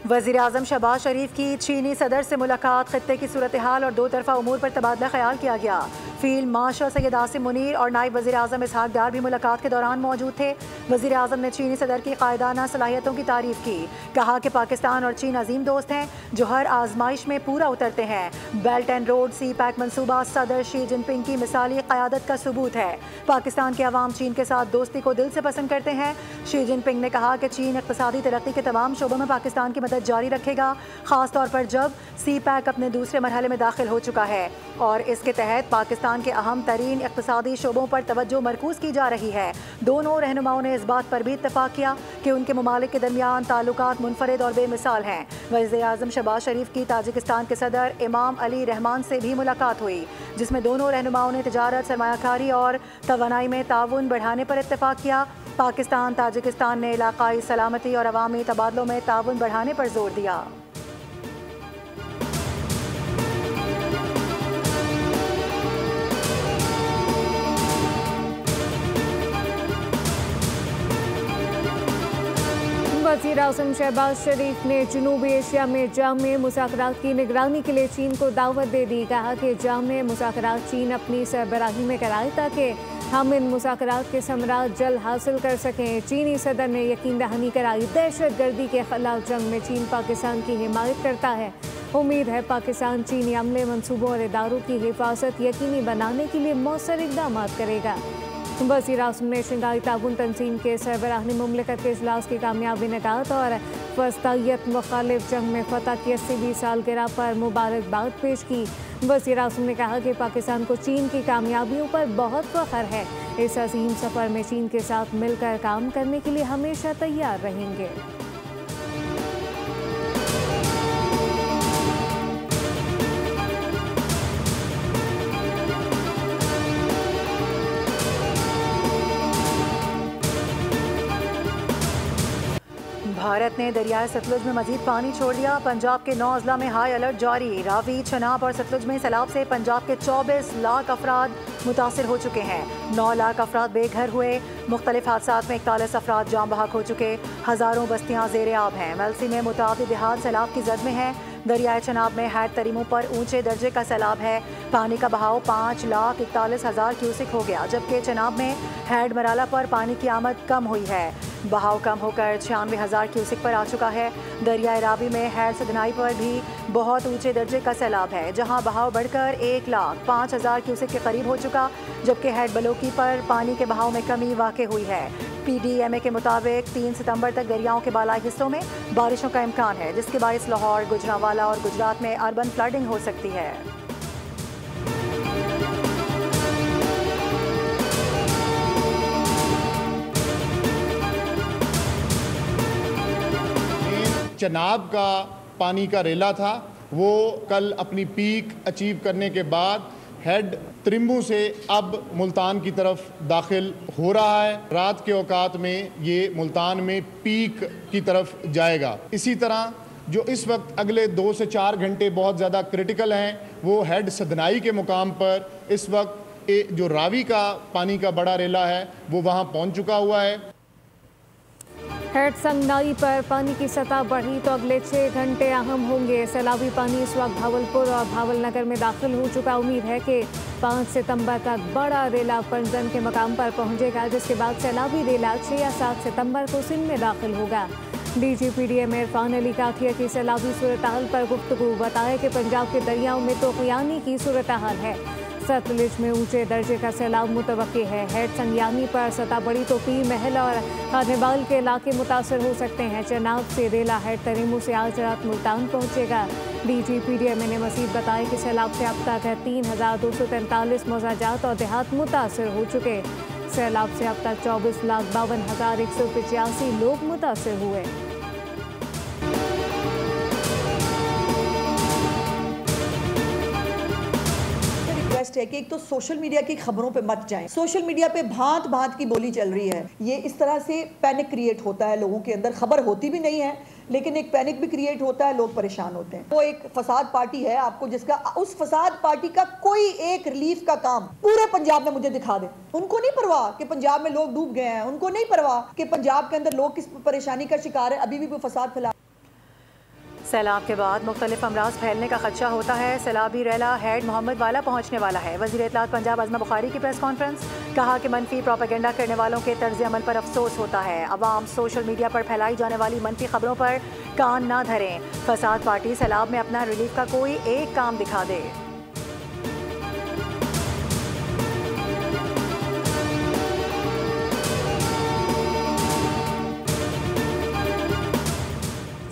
वज़ीर आज़म शहबाज शरीफ की चीनी सदर से मुलाकात, खत्ते की सूरत हाल और दो तरफ़ा उमूर पर तबादला ख्याल किया गया। फील्ड मार्शल सैयद आसिम मुनीर और नायब वज़ीर आज़म इसहाक डार भी मुलाकात के दौरान मौजूद थे। वज़ीर आज़म ने चीनी सदर की कायदाना सलाहियतों की तारीफ की। कहा कि पाकिस्तान और चीन अजीम दोस्त हैं जो हर आजमाइश में पूरा उतरते हैं। Belt and road CPEC मनसूबा सदर शी जिनपिंग की मिसाली क़यादत का सबूत है। पाकिस्तान के अवाम चीन के साथ दोस्ती को दिल से पसंद करते हैं। शी जिनपिंग ने कहा कि चीन इक़्तिसादी तरक्की के तमाम शोबों में पाकिस्तान की मदद जारी रखेगा, खास तौर पर जब सी पैक अपने दूसरे मरहले में दाखिल हो चुका है और इसके तहत पाकिस्तान के अहम तरीन इक़्तिसादी शोबों पर तवज्जो मरकूज़ की जा रही है। दोनों रहनुमाओं ने इस बात पर भी इत्तफाक किया कि उनके ममालिक के दरमियान ताल्लुकात मुनफरिद और बेमिसाल हैं। वज़ीर आज़म शहबाज शरीफ की ताजिकिस्तान के सदर इमाम अली रहमान से भी मुलाकात हुई, जिसमें दोनों रहनुमाओं ने तिजारत, सरमायाकारी और तवानाई में ताउन बढ़ाने पर इत्तफाक किया। पाकिस्तान ताजिकिस्तान ने इलाकाई सलामती और अवामी तबादलों में ताउन बढ़ाने पर जोर दिया। वज़ीर आज़म शहबाज शरीफ ने जनूबी एशिया में जामे मुज़ाकरात की निगरानी के लिए चीन को दावत दे दी। कहा कि जामे मुज़ाकरात चीन अपनी सरबराही में कराए ताकि हम इन मुज़ाकरात के समरात जल्द हासिल कर सकें। चीनी सदर ने यकीन दहानी कराई दहशत गर्दी के खिलाफ जंग में चीन पाकिस्तान की हिमायत करता है। उम्मीद है पाकिस्तान चीनी अमले, मनसूबों और इदारों की हिफाजत यकीनी बनाने के लिए मौसर इक़दाम करेगा। वज़ीर आज़म ने शंघाई ताउन तंजीम के सरबराह मुमलिकत के इजलास की कामयाबी निकात और वस्तायत मुखालिफ जंग में फतह की 80वीं सालगिरह पर मुबारकबाद पेश की। वज़ीर आज़म ने कहा कि पाकिस्तान को चीन की कामयाबियों पर बहुत फ़ख्र है। इस अजीम सफ़र में चीन के साथ मिलकर काम करने के लिए हमेशा तैयार रहेंगे। भारत ने दरियाए सतलुज में मजीद पानी छोड़ दिया। पंजाब के 9 अजला में हाई अलर्ट जारी। रावी, चनाब और सतलुज में सैलाब से पंजाब के 24 लाख अफराद मुतासिर हो चुके हैं। 9 लाख अफराद बेघर हुए। मुख्तलिफ हादसात में 41 अफराद जाम बहक हो चुके। हज़ारों बस्तियाँ ज़ेरे आब हैं। मेलसी में मुतादिद देहात सैलाब की जद में है। दरियाए चनाब में हैड तरीमों पर ऊंचे दर्जे का सैलाब है। पानी का बहाव 5,41,000 क्यूसिक हो गया, जबकि चनाब में हैड मराला पर पानी की आमद कम हुई है। बहाव कम होकर 96,000 क्यूसिक पर आ चुका है। दरियाए रावी में हैड सदनाई पर भी बहुत ऊंचे दर्जे का सैलाब है, जहां बहाव बढ़कर 1,05,000 क्यूसिक के करीब हो चुका, जबकि हैड बलोकी पर पानी के बहाव में कमी वाक़ई हुई है। PDMA के मुताबिक 3 सितंबर तक दरियाओं के बालाई हिस्सों में बारिशों का इम्कान है, जिसके बायस लाहौर, गुजरांवाला और गुजरात में अर्बन फ्लडिंग हो सकती है। चनाब का पानी का रेला था, वो कल अपनी पीक अचीव करने के बाद हेड त्रिम्बू से अब मुल्तान की तरफ दाखिल हो रहा है। रात के औकात में ये मुल्तान में पीक की तरफ जाएगा। इसी तरह जो इस वक्त अगले 2 से 4 घंटे बहुत ज़्यादा क्रिटिकल हैं, वो हेड सदनाई के मुकाम पर इस वक्त जो रावी का पानी का बड़ा रेला है वो वहाँ पहुँच चुका हुआ है। हेड संगनाई पर पानी की सतह बढ़ी तो अगले 6 घंटे अहम होंगे। सैलाबी पानी इस वक्त भावलपुर और भावलनगर में दाखिल हो चुका। उम्मीद है कि 5 सितंबर तक बड़ा रेला पंजन के मकाम पर पहुंचेगा, जिसके बाद सैलाबी रेला 6 या 7 सितंबर को सिंध में दाखिल होगा। DGPDM इरफान अली काठिया की सैलाबी सूरत हाल पर गुफ्तगू, बताया कि पंजाब के दरियाओं में तूफ़ानी की सूरत हाल है। सतलुज में ऊंचे दर्जे का सैलाब मुतवक्की है। हेड संगयानी पर सतह बड़ी तो पीर महल और खानेबाल के इलाके मुतासर हो सकते हैं। चनाब से रेला हेड तरीमू से आज रात मुल्तान पहुंचेगा। DGPDM ने मजीद बताया कि सैलाब से अब तक 3,243 मौजाजात और देहात मुतासर हो चुके। सैलाब से अब तक 24,52,185 लोग मुतासर हुए। है कि एक तो सोशल मीडिया की खबरों पे मत जाएं। सोशल मीडिया पे भांत भांत की बोली चल रही है। ये इस तरह से पैनिक क्रिएट होता है लोगों के अंदर। खबर होती भी नहीं है, लेकिन एक पैनिक भी क्रिएट होता है, लोग परेशान होते हैं। वो एक फसाद पार्टी है, आपको जिसका उस फसाद पार्टी का कोई एक रिलीफ का काम पूरे पंजाब में मुझे दिखा दे। उनको नहीं परवाह कि पंजाब में लोग डूब गए हैं, उनको नहीं परवाह कि पंजाब के अंदर लोग किस परेशानी का शिकार है, अभी भी वो फसाद फैला। सैलाब के बाद मुख्तलिफ अमराज फैलने का खदशा होता है। सैलाबी रैला हेड मोहम्मद वाला पहुँचने वाला है। वज़ीर इत्तलात पंजाब अज़मा बुखारी की प्रेस कॉन्फ्रेंस, कहा कि मनफी प्रोपेगेंडा करने वालों के तर्ज अमल पर अफसोस होता है। अवाम सोशल मीडिया पर फैलाई जाने वाली मनफी खबरों पर कान ना धरें। फसाद पार्टी सैलाब में अपना रिलीफ का कोई एक काम दिखा दे।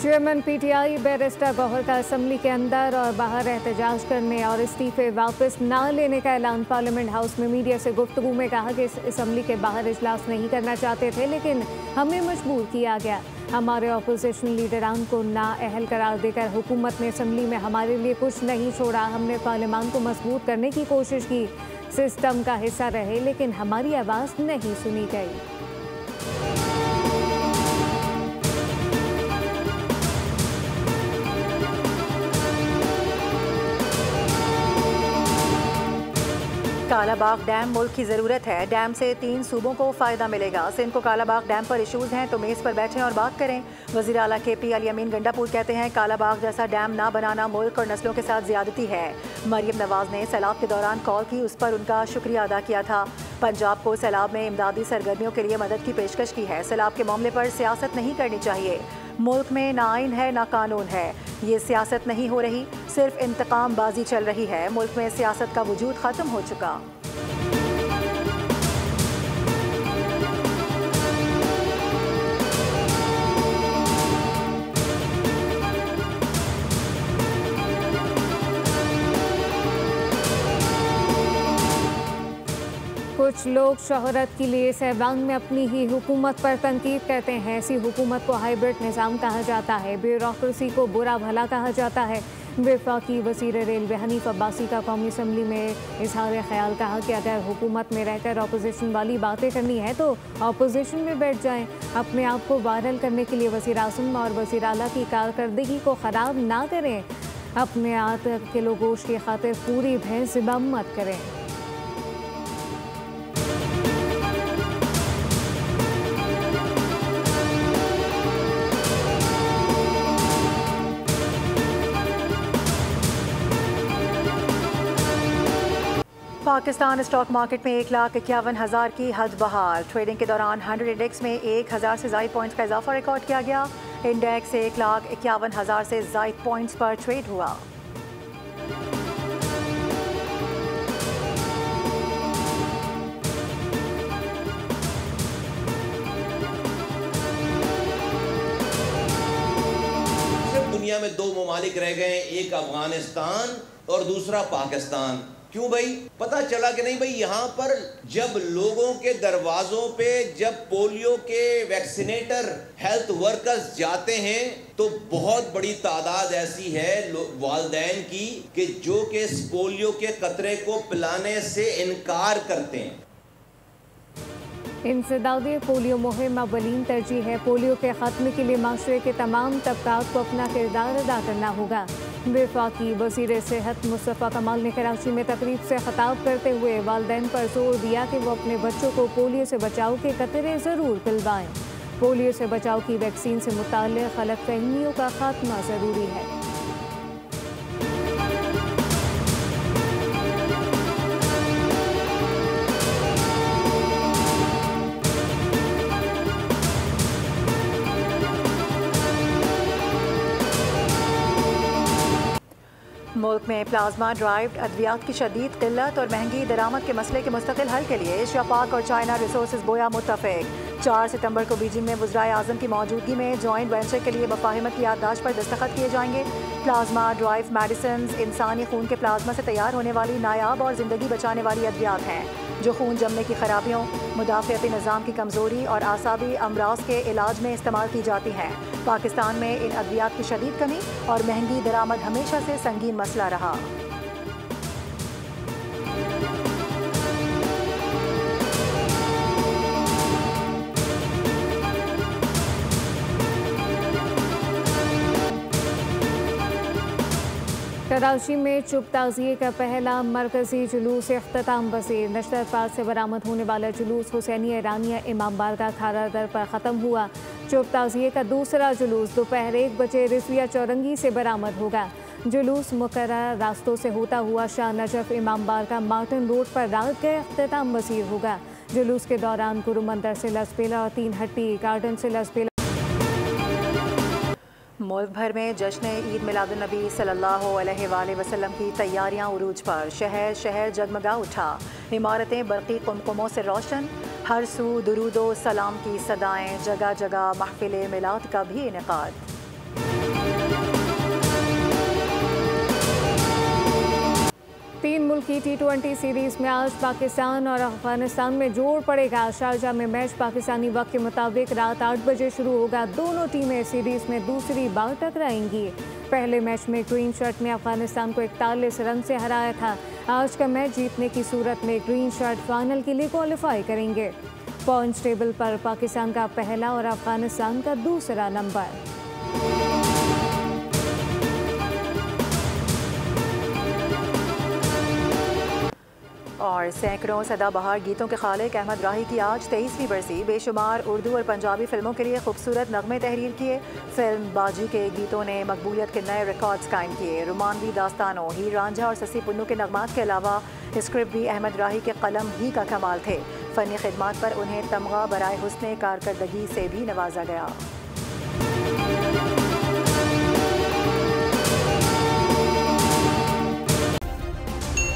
चेयरमैन पीटीआई बैरिस्टर गौहर का असम्बली के अंदर और बाहर एहतजाज करने और इस्तीफे वापस ना लेने का ऐलान। पार्लियामेंट हाउस में मीडिया से गुफ्तगू में कहा कि असम्बली के बाहर इजलास नहीं करना चाहते थे, लेकिन हमें मजबूर किया गया। हमारे अपोजिशन लीडरान को नाअहल करार देकर हुकूमत ने असम्बली में हमारे लिए कुछ नहीं छोड़ा। हमने पार्लियामान को मजबूत करने की कोशिश की, सिस्टम का हिस्सा रहे, लेकिन हमारी आवाज़ नहीं सुनी गई। कालाबाग डैम मुल्क की ज़रूरत है। डैम से 3 सूबों को फ़ायदा मिलेगा। सिंध को कालाबाग डैम पर इशूज़ हैं तो मेज़ पर बैठें और बात करें। वज़ीर आला KP अली अमीन गंडापुर कहते हैं कालाबाग जैसा डैम ना बनाना मुल्क और नस्लों के साथ ज़्यादती है। मरियम नवाज़ ने सैलाब के दौरान कॉल की, उस पर उनका शुक्रिया अदा किया था। पंजाब को सैलाब में इमदादी सरगर्मियों के लिए मदद की पेशकश की है। सैलाब के मामले पर सियासत नहीं करनी चाहिए। मुल्क में ना आइन है ना कानून है। ये सियासत नहीं हो रही, सिर्फ इंतकाम बाजी चल रही है। मुल्क में सियासत का वजूद ख़त्म हो चुका। कुछ लोग शोहरत के लिए सहवान में अपनी ही हुकूमत पर तनकीद करते हैं। ऐसी हुकूमत को हाइब्रिड निज़ाम कहा जाता है। ब्यूरोक्रेसी को बुरा भला कहा जाता है। वफाकी वज़ीर रेलवे हनीफ अब्बासी का कौमी असम्बली में इजहार ख्याल, कहा कि अगर हुकूमत में रहकर अपोजिशन वाली बातें करनी है तो अपोजिशन में बैठ जाएं। अपने आप को वायरल करने के लिए वज़ीर आज़म और वज़ीर आला की कारकर्दगी को ख़राब ना करें। अपने आत किलो गोश्त की खातिर पूरी भैंस ज़िबा मत करें। पाकिस्तान स्टॉक मार्केट में 1,51,000 की हद बहाल। ट्रेडिंग के दौरान 100 इंडेक्स में 1,000 से ज़ायद पॉइंट्स का इजाफा रिकॉर्ड किया गया। इंडेक्स 1,51,000 से ज़ायद पॉइंट्स पर ट्रेड हुआ। दुनिया में 2 ममालिक रह गए, एक अफगानिस्तान और दूसरा पाकिस्तान। क्यों भाई? पता चला कि नहीं भाई, यहाँ पर जब लोगों के दरवाजों पे जब पोलियो के वैक्सीनेटर हेल्थ वर्कर्स जाते हैं तो बहुत बड़ी तादाद ऐसी है वालिदैन की कि जो कि इस पोलियो के कतरे को पिलाने से इनकार करते हैं। इंसदादे पोलियो मुहिम अवलीन तरजीह है। पोलियो के खात्मे के लिए माशरे के तमाम तबकात को अपना किरदार अदा करना होगा। वफाकी वज़ीर सेहत मुस्तफ़ा कमाल ने कराची में तकरीब से खिताब करते हुए वालिदैन पर जोर दिया कि वो अपने बच्चों को पोलियो से बचाव के कतरे ज़रूर पिलवाएं। पोलियो से बचाव की वैक्सीन से मुताल्लिक़ गलतफहमियों का खात्मा ज़रूरी है। मुल्क में प्लाज्मा ड्राइव्ड अद्वियात की शदीद किल्लत और महंगी दरामद के मसले के मुस्तकिल हल के लिए एशिया पाक और चाइना रिसोर्सेज बोया मुत्तफिक। 4 सितंबर को बीजिंग में वज़राए आज़म की मौजूदगी में जॉइंट वेंचर के लिए मुफाहिमत की याददाश्त पर दस्तखत किए जाएंगे। प्लाज्मा ड्राइव मेडिसिन इंसानी खून के प्लाज्मा से तैयार होने वाली नायाब और ज़िंदगी बचाने वाली अद्वियात हैं जो खून जमने की खराबियों, मुदाफ़ियाती निज़ाम की कमज़ोरी और आसाबी अमराज के इलाज में इस्तेमाल की जाती हैं। पाकिस्तान में इन अद्वियात की शदीद कमी और महंगी दरामद हमेशा से संगीन मसला रहा। कराची में चुप ताज़िए का पहला मरकजी जुलूस इख्तिताम पसीर। नशतर पार्क से बरामद होने वाला जुलूस हुसैनिया ईरानिया इमाम बारगाह खारा दर पर ख़त्म हुआ। शुभ ताज़िये का दूसरा जुलूस दोपहर 1 बजे रिजविया चौरंगी से बरामद होगा। जुलूस मुकर्रर रास्तों से होता हुआ शाह नजफ इमाम बारगाह मार्टिन रोड पर रात के अख्तिताम मसीर होगा। जुलूस के दौरान गुरु मंदिर से लसबेला और 3 हट्टी गार्डन से लसबेला। मुल्क भर में जश्न ईद मिलादुन्नबी सल्लल्लाहु अलैहि वसल्लम की तैयारियां उरूज पर। शहर शहर जगमगा उठा, इमारतें बरक़ी कुमकुमों से रोशन, हर सू दुरूदो सलाम की सदाएं, जगह जगह महफिल मिलाद का भी इनेकाद। तीन मुल्की T20 सीरीज में आज पाकिस्तान और अफगानिस्तान में जोड़ पड़ेगा। शारजाह में मैच पाकिस्तानी वक्त के मुताबिक रात 8 बजे शुरू होगा। दोनों टीमें सीरीज में दूसरी बार टकराएंगी। पहले मैच में ग्रीन शर्ट में अफगानिस्तान को 41 रन से हराया था। आज का मैच जीतने की सूरत में ग्रीन शर्ट फाइनल के लिए क्वालिफाई करेंगे। पॉइंट्स टेबल पर पाकिस्तान का पहला और अफगानिस्तान का दूसरा नंबर। और सैकड़ों सदाबहार गीतों के खालिक अहमद राही की आज 23वीं बरसी। बेशुमार उर्दू और पंजाबी फिल्मों के लिए खूबसूरत नगमे तहरीर किए। फिल्म बाजी के गीतों ने मकबूलियत के नए रिकॉर्ड्स कायम किए। रोमानवी दास्तानों हीर रांझा और ससी पुन्नू के नगमात के अलावा स्क्रिप्ट भी अहमद राही के कलम ही का कमाल थे। फ़नी खिदमात पर उन्हें तमगा बराए हुस्ने कारकर्दगी से भी नवाजा गया।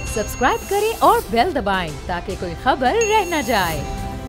सब्सक्राइब करें और बेल दबाएं ताकि कोई खबर रह न जाए।